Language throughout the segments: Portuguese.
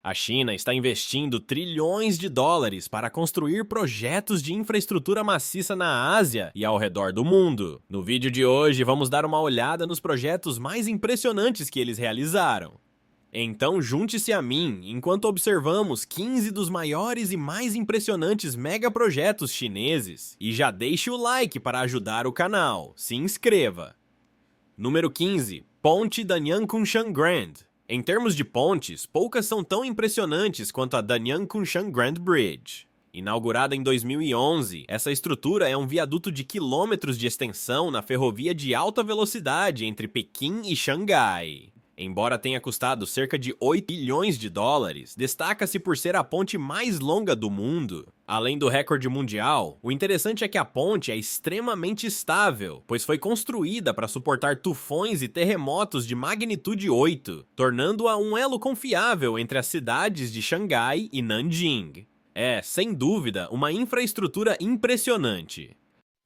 A China está investindo trilhões de dólares para construir projetos de infraestrutura maciça na Ásia e ao redor do mundo. No vídeo de hoje, vamos dar uma olhada nos projetos mais impressionantes que eles realizaram. Então junte-se a mim enquanto observamos 15 dos maiores e mais impressionantes megaprojetos chineses. E já deixe o like para ajudar o canal. Se inscreva! Número 15. Ponte Danyang Kunshan Grand. Em termos de pontes, poucas são tão impressionantes quanto a Danyang Kunshan Grand Bridge. Inaugurada em 2011, essa estrutura é um viaduto de quilômetros de extensão na ferrovia de alta velocidade entre Pequim e Xangai. Embora tenha custado cerca de 8 bilhões de dólares, destaca-se por ser a ponte mais longa do mundo. Além do recorde mundial, o interessante é que a ponte é extremamente estável, pois foi construída para suportar tufões e terremotos de magnitude 8, tornando-a um elo confiável entre as cidades de Xangai e Nanjing. É, sem dúvida, uma infraestrutura impressionante.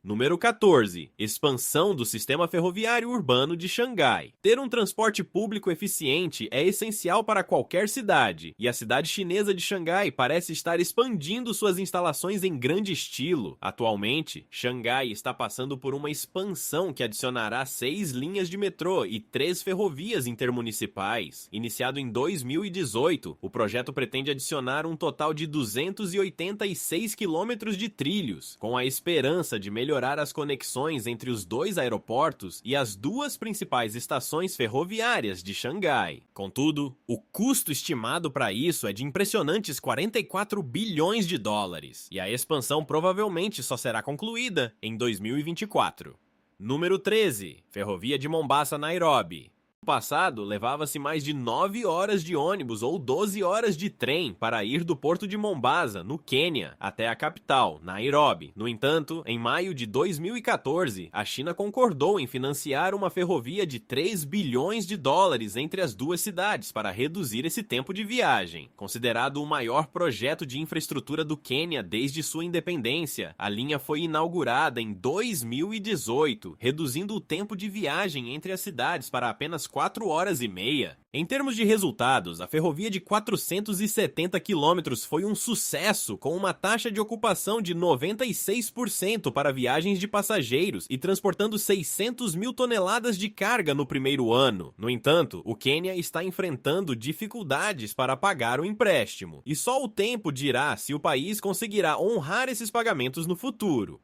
Número 14. Expansão do sistema ferroviário urbano de Xangai. Ter um transporte público eficiente é essencial para qualquer cidade, e a cidade chinesa de Xangai parece estar expandindo suas instalações em grande estilo. Atualmente, Xangai está passando por uma expansão que adicionará 6 linhas de metrô e 3 ferrovias intermunicipais. Iniciado em 2018, o projeto pretende adicionar um total de 286 quilômetros de trilhos, com a esperança de melhorar as conexões entre os dois aeroportos e as duas principais estações ferroviárias de Xangai. Contudo, o custo estimado para isso é de impressionantes 44 bilhões de dólares, e a expansão provavelmente só será concluída em 2024. Número 13. Ferrovia de Mombasa-Nairobi. No passado, levava-se mais de 9 horas de ônibus ou 12 horas de trem para ir do porto de Mombasa, no Quênia, até a capital, Nairobi. No entanto, em maio de 2014, a China concordou em financiar uma ferrovia de 3 bilhões de dólares entre as duas cidades para reduzir esse tempo de viagem. Considerado o maior projeto de infraestrutura do Quênia desde sua independência, a linha foi inaugurada em 2018, reduzindo o tempo de viagem entre as cidades para apenas 4 horas e meia. Em termos de resultados, a ferrovia de 470 quilômetros foi um sucesso, com uma taxa de ocupação de 96% para viagens de passageiros e transportando 600 mil toneladas de carga no primeiro ano. No entanto, o Quênia está enfrentando dificuldades para pagar o empréstimo, e só o tempo dirá se o país conseguirá honrar esses pagamentos no futuro.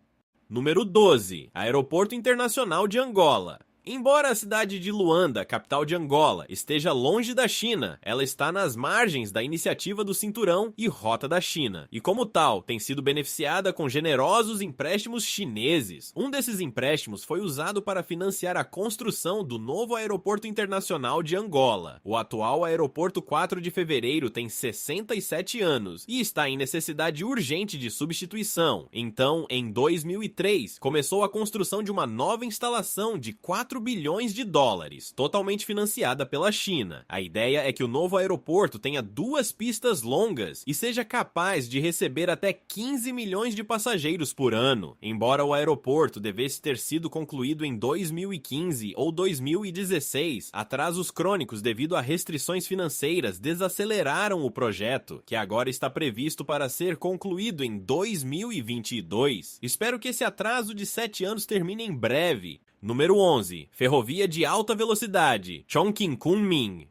Número 12. Aeroporto Internacional de Angola. Embora a cidade de Luanda, capital de Angola, esteja longe da China, ela está nas margens da iniciativa do Cinturão e Rota da China, e como tal, tem sido beneficiada com generosos empréstimos chineses. Um desses empréstimos foi usado para financiar a construção do novo Aeroporto Internacional de Angola. O atual Aeroporto 4 de Fevereiro tem 67 anos e está em necessidade urgente de substituição. Então, em 2003, começou a construção de uma nova instalação de 4 bilhões de dólares, totalmente financiada pela China. A ideia é que o novo aeroporto tenha 2 pistas longas e seja capaz de receber até 15 milhões de passageiros por ano. Embora o aeroporto devesse ter sido concluído em 2015 ou 2016, atrasos crônicos devido a restrições financeiras desaceleraram o projeto, que agora está previsto para ser concluído em 2022. Espero que esse atraso de 7 anos termine em breve. Número 11. Ferrovia de alta velocidade, Chongqing-Kunming.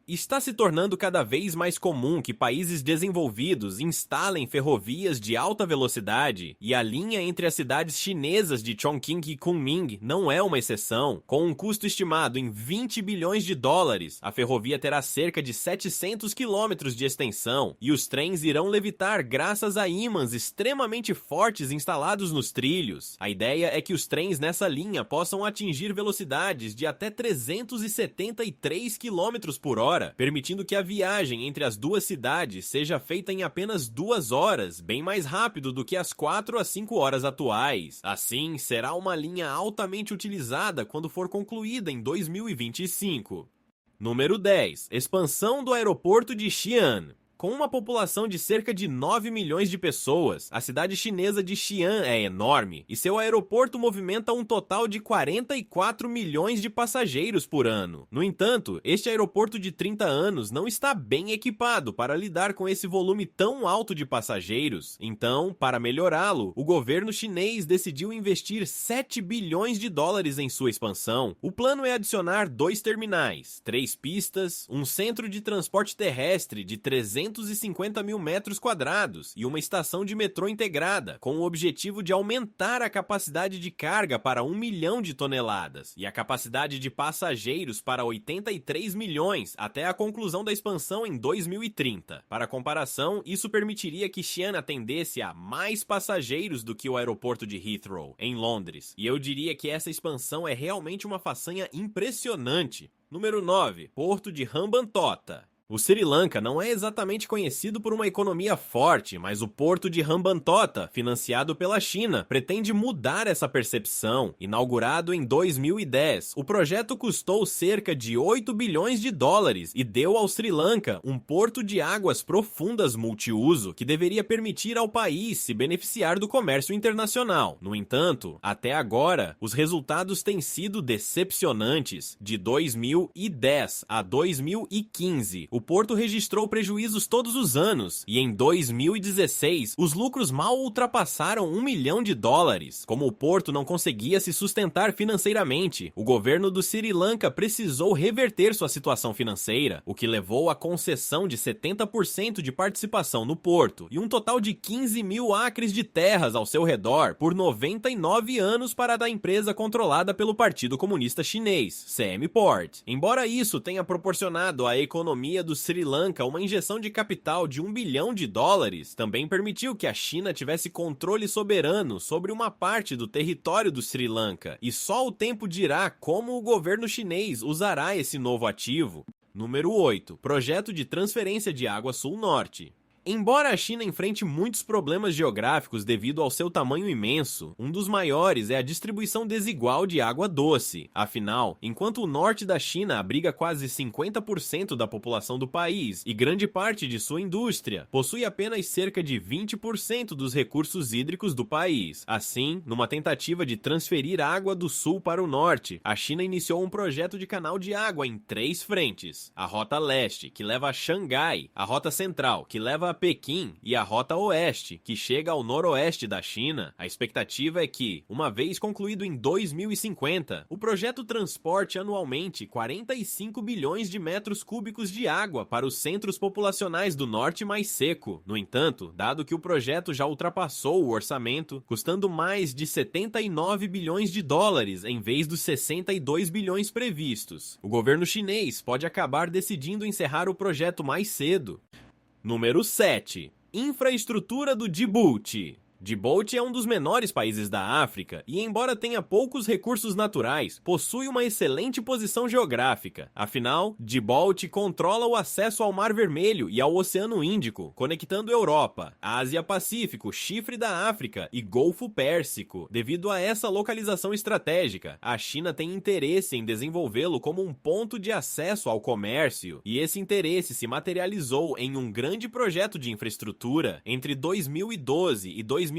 Está se tornando cada vez mais comum que países desenvolvidos instalem ferrovias de alta velocidade, e a linha entre as cidades chinesas de Chongqing e Kunming não é uma exceção. Com um custo estimado em 20 bilhões de dólares, a ferrovia terá cerca de 700 quilômetros de extensão, e os trens irão levitar graças a ímãs extremamente fortes instalados nos trilhos. A ideia é que os trens nessa linha possam atingir velocidades de até 373 quilômetros por hora, permitindo que a viagem entre as duas cidades seja feita em apenas 2 horas, bem mais rápido do que as 4 a 5 horas atuais. Assim, será uma linha altamente utilizada quando for concluída em 2025. Número 10. Expansão do aeroporto de Xi'an. Com uma população de cerca de 9 milhões de pessoas, a cidade chinesa de Xi'an é enorme e seu aeroporto movimenta um total de 44 milhões de passageiros por ano. No entanto, este aeroporto de 30 anos não está bem equipado para lidar com esse volume tão alto de passageiros. Então, para melhorá-lo, o governo chinês decidiu investir 7 bilhões de dólares em sua expansão. O plano é adicionar 2 terminais, 3 pistas, um centro de transporte terrestre de 350 mil metros quadrados e uma estação de metrô integrada, com o objetivo de aumentar a capacidade de carga para 1 milhão de toneladas e a capacidade de passageiros para 83 milhões até a conclusão da expansão em 2030. Para comparação, isso permitiria que Xi'an atendesse a mais passageiros do que o aeroporto de Heathrow, em Londres, e eu diria que essa expansão é realmente uma façanha impressionante. Número 9. Porto de Hambantota. O Sri Lanka não é exatamente conhecido por uma economia forte, mas o porto de Hambantota, financiado pela China, pretende mudar essa percepção. Inaugurado em 2010, o projeto custou cerca de 8 bilhões de dólares e deu ao Sri Lanka um porto de águas profundas multiuso que deveria permitir ao país se beneficiar do comércio internacional. No entanto, até agora, os resultados têm sido decepcionantes. De 2010 a 2015, o porto registrou prejuízos todos os anos, e em 2016, os lucros mal ultrapassaram 1 milhão de dólares. Como o porto não conseguia se sustentar financeiramente, o governo do Sri Lanka precisou reverter sua situação financeira, o que levou à concessão de 70% de participação no porto, e um total de 15 mil acres de terras ao seu redor, por 99 anos para a da empresa controlada pelo Partido Comunista Chinês, CM Port. Embora isso tenha proporcionado à economia do Sri Lanka uma injeção de capital de 1 bilhão de dólares, também permitiu que a China tivesse controle soberano sobre uma parte do território do Sri Lanka, e só o tempo dirá como o governo chinês usará esse novo ativo. Número 8. Projeto de transferência de água sul-norte. Embora a China enfrente muitos problemas geográficos devido ao seu tamanho imenso, um dos maiores é a distribuição desigual de água doce. Afinal, enquanto o norte da China abriga quase 50% da população do país e grande parte de sua indústria, possui apenas cerca de 20% dos recursos hídricos do país. Assim, numa tentativa de transferir água do sul para o norte, a China iniciou um projeto de canal de água em 3 frentes: a Rota Leste, que leva a Xangai; a Rota Central, que leva a Pequim; e a Rota Oeste, que chega ao noroeste da China. A expectativa é que, uma vez concluído em 2050, o projeto transporte anualmente 45 bilhões de metros cúbicos de água para os centros populacionais do norte mais seco. No entanto, dado que o projeto já ultrapassou o orçamento, custando mais de 79 bilhões de dólares em vez dos 62 bilhões previstos, o governo chinês pode acabar decidindo encerrar o projeto mais cedo. Número 7. Infraestrutura do Djibouti. Djibouti é um dos menores países da África e, embora tenha poucos recursos naturais, possui uma excelente posição geográfica. Afinal, Djibouti controla o acesso ao Mar Vermelho e ao Oceano Índico, conectando Europa, Ásia-Pacífico, Chifre da África e Golfo Pérsico. Devido a essa localização estratégica, a China tem interesse em desenvolvê-lo como um ponto de acesso ao comércio, e esse interesse se materializou em um grande projeto de infraestrutura. Entre 2012 e 2020,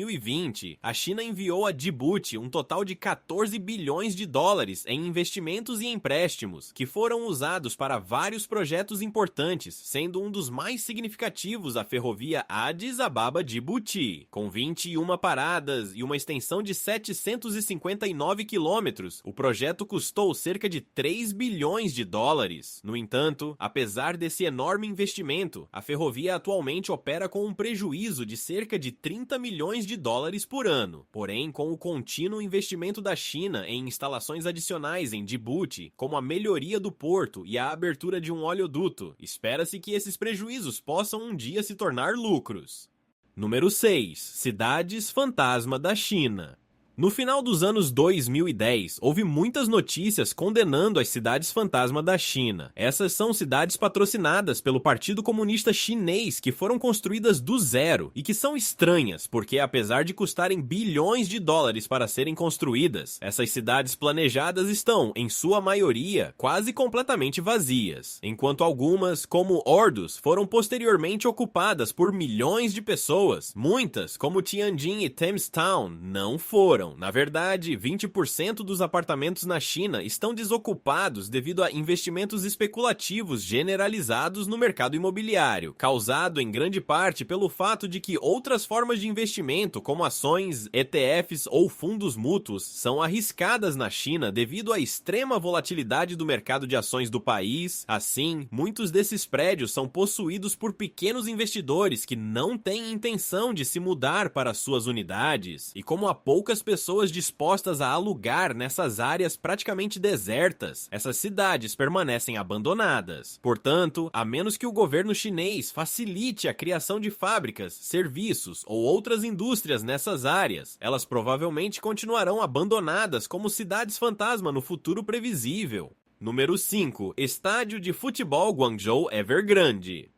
a China enviou a Djibouti um total de 14 bilhões de dólares em investimentos e empréstimos, que foram usados para vários projetos importantes, sendo um dos mais significativos a ferrovia Addis Ababa-Djibouti. Com 21 paradas e uma extensão de 759 quilômetros, o projeto custou cerca de 3 bilhões de dólares. No entanto, apesar desse enorme investimento, a ferrovia atualmente opera com um prejuízo de cerca de 30 milhões de dólares por ano. Porém, com o contínuo investimento da China em instalações adicionais em Djibouti, como a melhoria do porto e a abertura de um oleoduto, espera-se que esses prejuízos possam um dia se tornar lucros. Número 6. Cidades fantasma da China. No final dos anos 2010, houve muitas notícias condenando as cidades fantasma da China. Essas são cidades patrocinadas pelo Partido Comunista Chinês que foram construídas do zero e que são estranhas, porque apesar de custarem bilhões de dólares para serem construídas, essas cidades planejadas estão, em sua maioria, quase completamente vazias, enquanto algumas, como Orduz, foram posteriormente ocupadas por milhões de pessoas. Muitas, como Tianjin e Thames Town, não foram. Na verdade, 20% dos apartamentos na China estão desocupados devido a investimentos especulativos generalizados no mercado imobiliário, causado em grande parte pelo fato de que outras formas de investimento, como ações, ETFs ou fundos mútuos, são arriscadas na China devido à extrema volatilidade do mercado de ações do país. Assim, muitos desses prédios são possuídos por pequenos investidores que não têm intenção de se mudar para suas unidades, e como há poucas pessoas dispostas a alugar nessas áreas praticamente desertas, essas cidades permanecem abandonadas. Portanto, a menos que o governo chinês facilite a criação de fábricas, serviços ou outras indústrias nessas áreas, elas provavelmente continuarão abandonadas como cidades fantasma no futuro previsível. Número 5. Estádio de futebol Guangzhou Evergrande.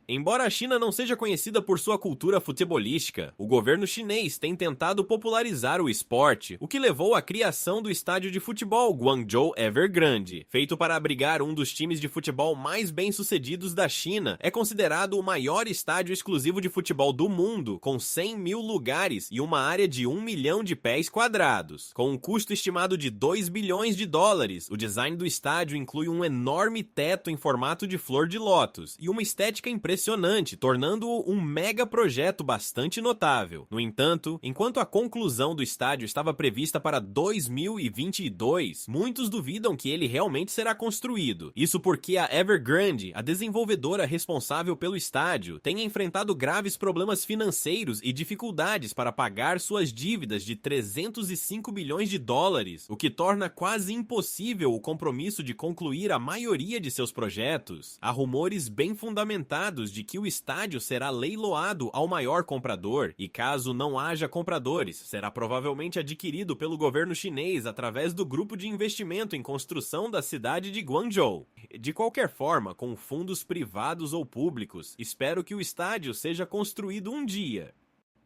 Embora a China não seja conhecida por sua cultura futebolística, o governo chinês tem tentado popularizar o esporte, o que levou à criação do estádio de futebol Guangzhou Evergrande. Feito para abrigar um dos times de futebol mais bem-sucedidos da China, é considerado o maior estádio exclusivo de futebol do mundo, com 100 mil lugares e uma área de 1 milhão de pés quadrados. Com um custo estimado de 2 bilhões de dólares, o design do estádio inclui um enorme teto em formato de flor de lótus e uma estética impressionante, tornando-o um mega projeto bastante notável. No entanto, enquanto a conclusão do estádio estava prevista para 2022, muitos duvidam que ele realmente será construído. Isso porque a Evergrande, a desenvolvedora responsável pelo estádio, tem enfrentado graves problemas financeiros e dificuldades para pagar suas dívidas de 305 bilhões de dólares, o que torna quase impossível o compromisso de concluir a maioria de seus projetos. Há rumores bem fundamentados de que o estádio será leiloado ao maior comprador, e caso não haja compradores, será provavelmente adquirido pelo governo chinês através do grupo de investimento em construção da cidade de Guangzhou. De qualquer forma, com fundos privados ou públicos, espero que o estádio seja construído um dia.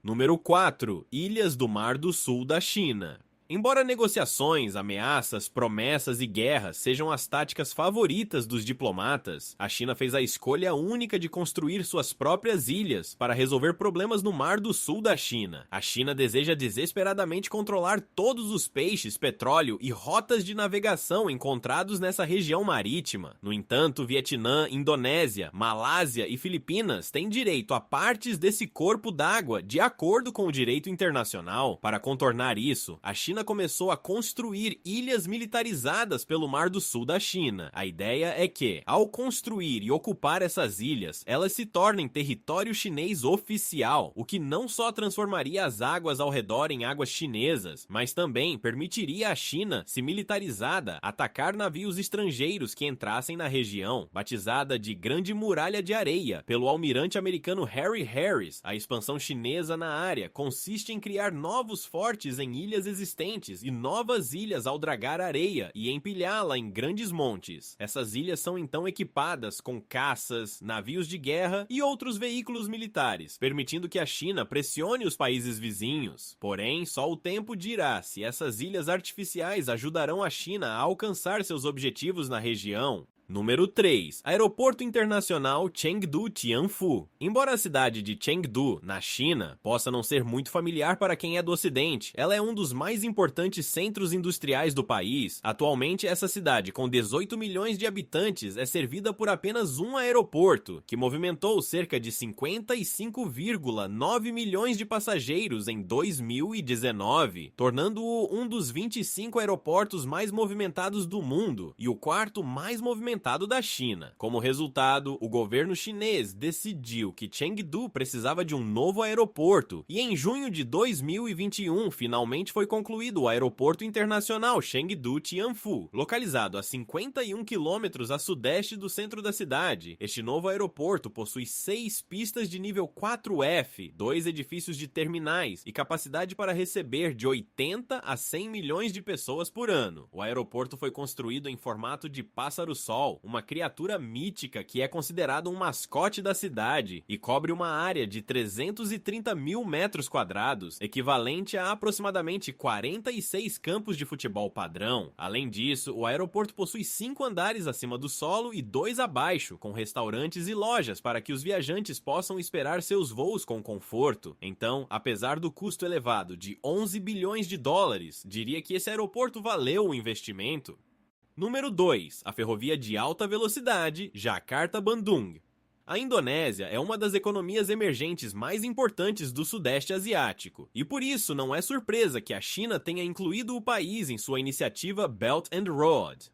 Número 4. Ilhas do Mar do Sul da China. Embora negociações, ameaças, promessas e guerras sejam as táticas favoritas dos diplomatas, a China fez a escolha única de construir suas próprias ilhas para resolver problemas no Mar do Sul da China. A China deseja desesperadamente controlar todos os peixes, petróleo e rotas de navegação encontrados nessa região marítima. No entanto, Vietnã, Indonésia, Malásia e Filipinas têm direito a partes desse corpo d'água de acordo com o direito internacional. Para contornar isso, a China começou a construir ilhas militarizadas pelo Mar do Sul da China. A ideia é que, ao construir e ocupar essas ilhas, elas se tornem território chinês oficial, o que não só transformaria as águas ao redor em águas chinesas, mas também permitiria à China, se militarizada, atacar navios estrangeiros que entrassem na região. Batizada de Grande Muralha de Areia pelo almirante americano Harry Harris, a expansão chinesa na área consiste em criar novos fortes em ilhas existentes e novas ilhas ao dragar areia e empilhá-la em grandes montes. Essas ilhas são então equipadas com caças, navios de guerra e outros veículos militares, permitindo que a China pressione os países vizinhos. Porém, só o tempo dirá se essas ilhas artificiais ajudarão a China a alcançar seus objetivos na região. Número 3. Aeroporto Internacional Chengdu Tianfu. Embora a cidade de Chengdu, na China, possa não ser muito familiar para quem é do Ocidente, ela é um dos mais importantes centros industriais do país. Atualmente, essa cidade, com 18 milhões de habitantes, é servida por apenas um aeroporto, que movimentou cerca de 55,9 milhões de passageiros em 2019, tornando-o um dos 25 aeroportos mais movimentados do mundo e o quarto mais movimentado fragmentado da China. Como resultado, o governo chinês decidiu que Chengdu precisava de um novo aeroporto, e em junho de 2021 finalmente foi concluído o Aeroporto Internacional Chengdu-Tianfu, localizado a 51 quilômetros a sudeste do centro da cidade. Este novo aeroporto possui 6 pistas de nível 4F, 2 edifícios de terminais e capacidade para receber de 80 a 100 milhões de pessoas por ano. O aeroporto foi construído em formato de pássaro-sol, uma criatura mítica que é considerado um mascote da cidade e cobre uma área de 330 mil metros quadrados, equivalente a aproximadamente 46 campos de futebol padrão. Além disso, o aeroporto possui 5 andares acima do solo e 2 abaixo, com restaurantes e lojas para que os viajantes possam esperar seus voos com conforto. Então, apesar do custo elevado de 11 bilhões de dólares, diria que esse aeroporto valeu o investimento. Número 2. A ferrovia de alta velocidade Jakarta-Bandung. A Indonésia é uma das economias emergentes mais importantes do Sudeste Asiático, e por isso não é surpresa que a China tenha incluído o país em sua iniciativa Belt and Road.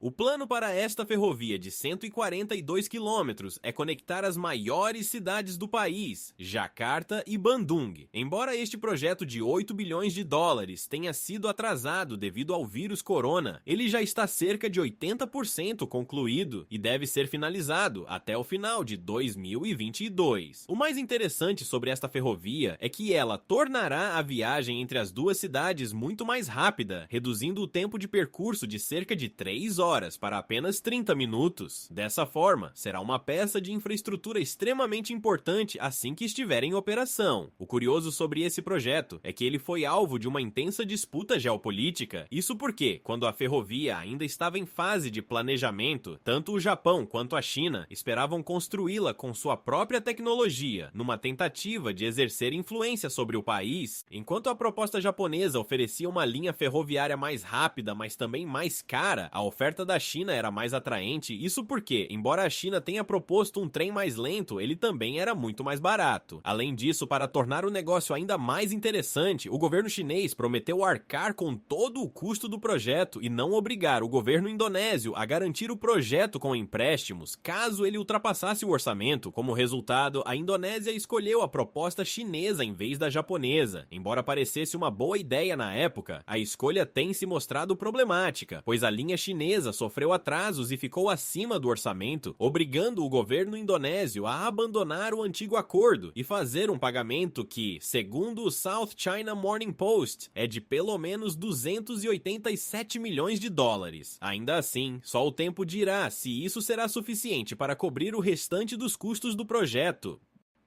O plano para esta ferrovia de 142 quilômetros é conectar as maiores cidades do país, Jakarta e Bandung. Embora este projeto de 8 bilhões de dólares tenha sido atrasado devido ao vírus corona, ele já está cerca de 80% concluído e deve ser finalizado até o final de 2022. O mais interessante sobre esta ferrovia é que ela tornará a viagem entre as duas cidades muito mais rápida, reduzindo o tempo de percurso de cerca de 3 horas para apenas 30 minutos. Dessa forma, será uma peça de infraestrutura extremamente importante assim que estiver em operação. O curioso sobre esse projeto é que ele foi alvo de uma intensa disputa geopolítica. Isso porque, quando a ferrovia ainda estava em fase de planejamento, tanto o Japão quanto a China esperavam construí-la com sua própria tecnologia, numa tentativa de exercer influência sobre o país, enquanto a proposta japonesa oferecia uma linha ferroviária mais rápida, mas também mais cara. A oferta da China era mais atraente, isso porque, embora a China tenha proposto um trem mais lento, ele também era muito mais barato. Além disso, para tornar o negócio ainda mais interessante, o governo chinês prometeu arcar com todo o custo do projeto e não obrigar o governo indonésio a garantir o projeto com empréstimos, caso ele ultrapassasse o orçamento. Como resultado, a Indonésia escolheu a proposta chinesa em vez da japonesa. Embora parecesse uma boa ideia na época, a escolha tem se mostrado problemática, pois a linha chinesa sofreu atrasos e ficou acima do orçamento, obrigando o governo indonésio a abandonar o antigo acordo e fazer um pagamento que, segundo o South China Morning Post, é de pelo menos 287 milhões de dólares. Ainda assim, só o tempo dirá se isso será suficiente para cobrir o restante dos custos do projeto.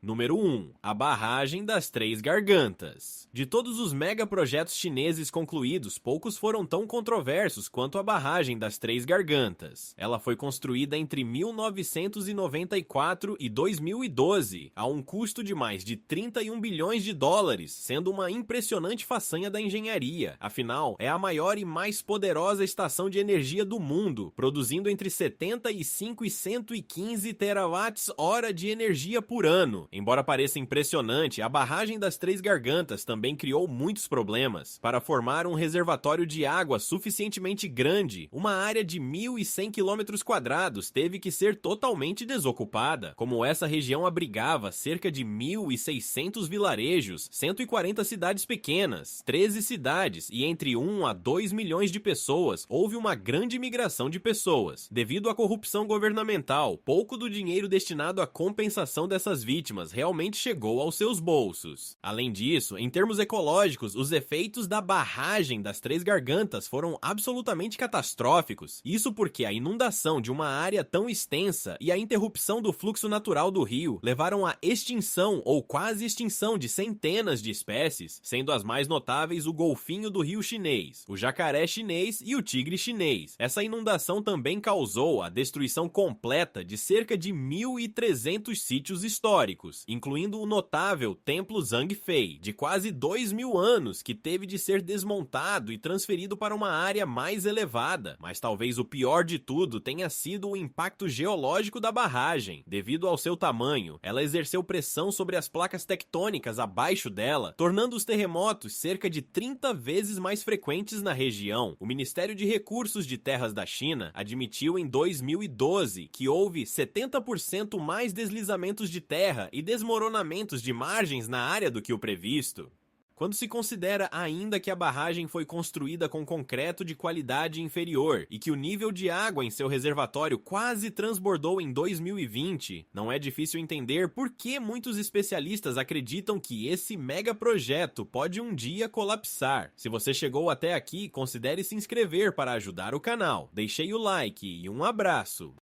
Número 1. A barragem das Três Gargantas. De todos os megaprojetos chineses concluídos, poucos foram tão controversos quanto a barragem das Três Gargantas. Ela foi construída entre 1994 e 2012, a um custo de mais de 31 bilhões de dólares, sendo uma impressionante façanha da engenharia. Afinal, é a maior e mais poderosa estação de energia do mundo, produzindo entre 75 e 115 terawatts-hora de energia por ano. Embora pareça impressionante, a barragem das Três Gargantas também criou muitos problemas. Para formar um reservatório de água suficientemente grande, uma área de 1.100 km² teve que ser totalmente desocupada. Como essa região abrigava cerca de 1.600 vilarejos, 140 cidades pequenas, 13 cidades e entre 1 a 2 milhões de pessoas, houve uma grande migração de pessoas. Devido à corrupção governamental, pouco do dinheiro destinado à compensação dessas vítimas realmente chegou aos seus bolsos. Além disso, em termos ecológicos, os efeitos da barragem das Três Gargantas foram absolutamente catastróficos. Isso porque a inundação de uma área tão extensa e a interrupção do fluxo natural do rio levaram à extinção ou quase extinção de centenas de espécies, sendo as mais notáveis o golfinho do rio chinês, o jacaré chinês e o tigre chinês. Essa inundação também causou a destruição completa de cerca de 1.300 sítios históricos. históricos, incluindo o notável Templo Zhang-Fei, de quase 2.000 anos, que teve de ser desmontado e transferido para uma área mais elevada. Mas talvez o pior de tudo tenha sido o impacto geológico da barragem. Devido ao seu tamanho, ela exerceu pressão sobre as placas tectônicas abaixo dela, tornando os terremotos cerca de 30 vezes mais frequentes na região. O Ministério de Recursos de Terras da China admitiu em 2012 que houve 70% mais deslizamentos de terra e desmoronamentos de margens na área do que o previsto. Quando se considera ainda que a barragem foi construída com concreto de qualidade inferior e que o nível de água em seu reservatório quase transbordou em 2020, não é difícil entender por que muitos especialistas acreditam que esse mega projeto pode um dia colapsar. Se você chegou até aqui, considere se inscrever para ajudar o canal. Deixei o like e um abraço!